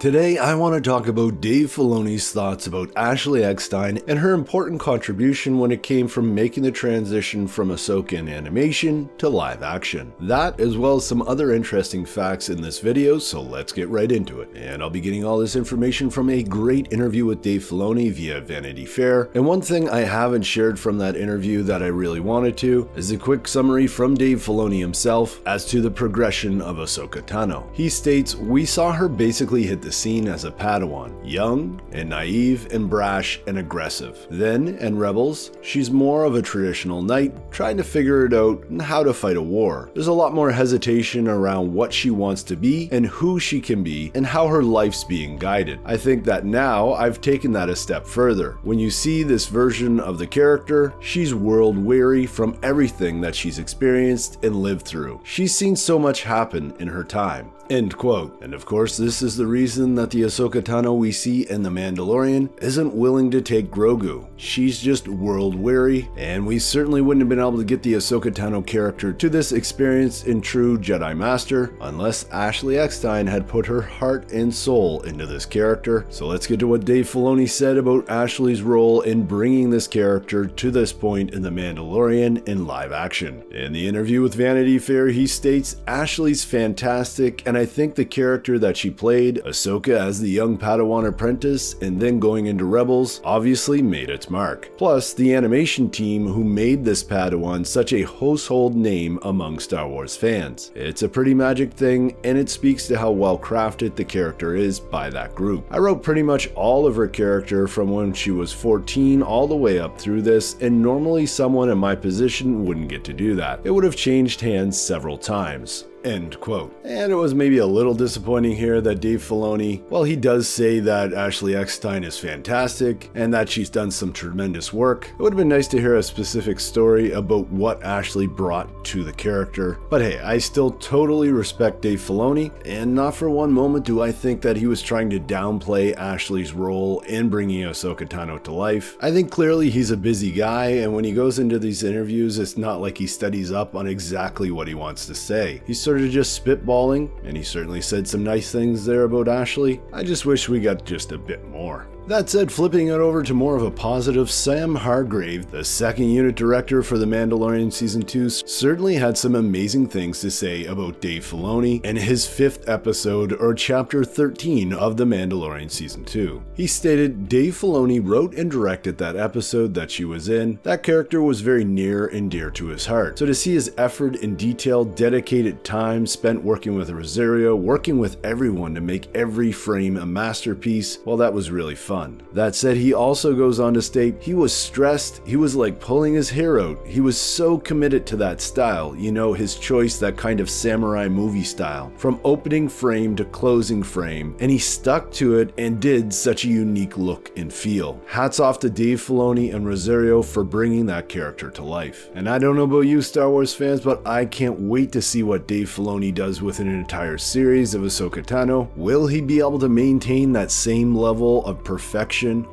Today, I want to talk about Dave Filoni's thoughts about Ashley Eckstein and her important contribution when it came from making the transition from Ahsoka in animation to live action. That, as well as some other interesting facts in this video, so let's get right into it. And I'll be getting all this information from a great interview with Dave Filoni via Vanity Fair. And one thing I haven't shared from that interview that I really wanted to is a quick summary from Dave Filoni himself as to the progression of Ahsoka Tano. He states, "We saw her basically hit the scene as a Padawan, young and naive and brash and aggressive. Then, in Rebels, she's more of a traditional knight, trying to figure it out and how to fight a war. There's a lot more hesitation around what she wants to be and who she can be and how her life's being guided. I think that now I've taken that a step further. When you see this version of the character, she's world weary from everything that she's experienced and lived through. She's seen so much happen in her time." End quote. And of course, this is the reason that the Ahsoka Tano we see in The Mandalorian isn't willing to take Grogu. She's just world weary, and we certainly wouldn't have been able to get the Ahsoka Tano character to this experience in true Jedi Master unless Ashley Eckstein had put her heart and soul into this character. So let's get to what Dave Filoni said about Ashley's role in bringing this character to this point in The Mandalorian in live action. In the interview with Vanity Fair, he states, "Ashley's fantastic, and I think the character that she played, Ahsoka as the young Padawan apprentice and then going into Rebels, obviously made its mark. Plus, the animation team who made this Padawan such a household name among Star Wars fans. It's a pretty magic thing, and it speaks to how well crafted the character is by that group. I wrote pretty much all of her character from when she was 14 all the way up through this, and normally someone in my position wouldn't get to do that. It would have changed hands several times." End quote. And it was maybe a little disappointing here that Dave Filoni, while he does say that Ashley Eckstein is fantastic and that she's done some tremendous work, it would have been nice to hear a specific story about what Ashley brought to the character. But hey, I still totally respect Dave Filoni, and not for one moment do I think that he was trying to downplay Ashley's role in bringing Ahsoka Tano to life. I think clearly he's a busy guy, and when he goes into these interviews, it's not like he studies up on exactly what he wants to say. He's sort of just spitballing, and he certainly said some nice things there about Ashley. I just wish we got just a bit more. That said, flipping it over to more of a positive, Sam Hargrave, the second unit director for The Mandalorian Season 2, certainly had some amazing things to say about Dave Filoni and his 5th episode, or Chapter 13 of The Mandalorian Season 2. He stated, "Dave Filoni wrote and directed that episode that she was in. That character was very near and dear to his heart. So to see his effort and detailed, dedicated time spent working with Rosario, working with everyone to make every frame a masterpiece, well, that was really fun. That said, he also goes on to state, he was stressed, he was like pulling his hair out. He was so committed to that style, you know, his choice, that kind of samurai movie style, from opening frame to closing frame, and he stuck to it and did such a unique look and feel. Hats off to Dave Filoni and Rosario for bringing that character to life." And I don't know about you Star Wars fans, but I can't wait to see what Dave Filoni does with an entire series of Ahsoka Tano. Will he be able to maintain that same level of perfection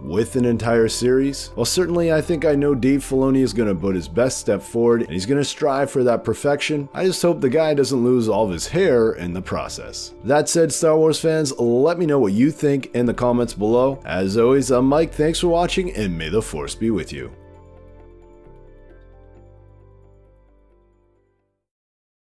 with an entire series? Well, certainly I think I know Dave Filoni is going to put his best step forward, and he's going to strive for that perfection. I just hope the guy doesn't lose all of his hair in the process. That said, Star Wars fans, let me know what you think in the comments below. As always, I'm Mike, thanks for watching, and may the Force be with you.